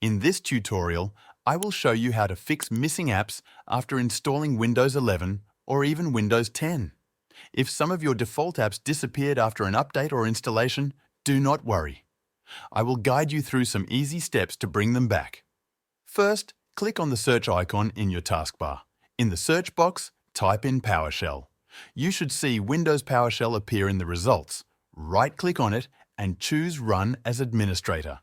In this tutorial, I will show you how to fix missing apps after installing Windows 11 or even Windows 10. If some of your default apps disappeared after an update or installation, do not worry. I will guide you through some easy steps to bring them back. First, click on the search icon in your taskbar. In the search box, type in PowerShell. You should see Windows PowerShell appear in the results. Right-click on it and choose Run as Administrator.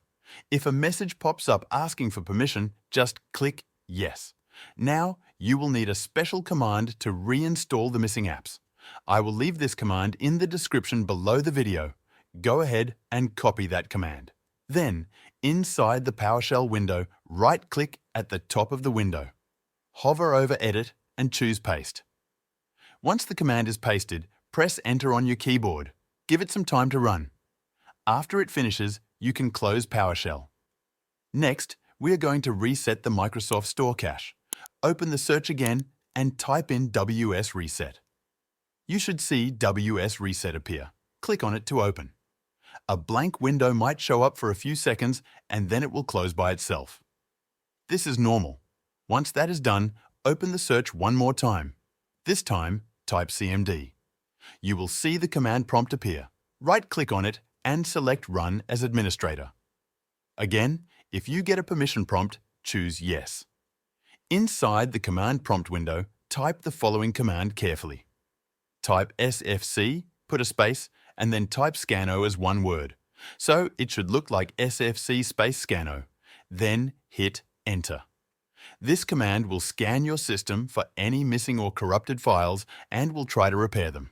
If a message pops up asking for permission, just click Yes. Now, you will need a special command to reinstall the missing apps. I will leave this command in the description below the video. Go ahead and copy that command. Then, inside the PowerShell window, right-click at the top of the window. Hover over Edit and choose Paste. Once the command is pasted, press Enter on your keyboard. Give it some time to run. After it finishes, you can close PowerShell. Next, we are going to reset the Microsoft Store cache. Open the search again and type in WS Reset. You should see WS Reset appear. Click on it to open. A blank window might show up for a few seconds and then it will close by itself. This is normal. Once that is done, open the search one more time. This time, type CMD. You will see the command prompt appear. Right-click on it and select Run as Administrator. Again, if you get a permission prompt, choose Yes. Inside the command prompt window, type the following command carefully. Type SFC, put a space, and then type Scano as one word. So it should look like SFC space Scano. Then hit Enter. This command will scan your system for any missing or corrupted files and will try to repair them.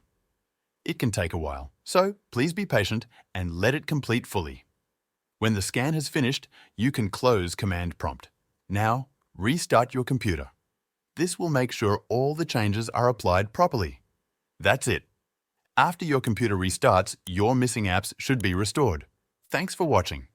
It can take a while, so please be patient and let it complete fully. When the scan has finished, you can close Command Prompt. Now, restart your computer. This will make sure all the changes are applied properly. That's it. After your computer restarts, your missing apps should be restored. Thanks for watching.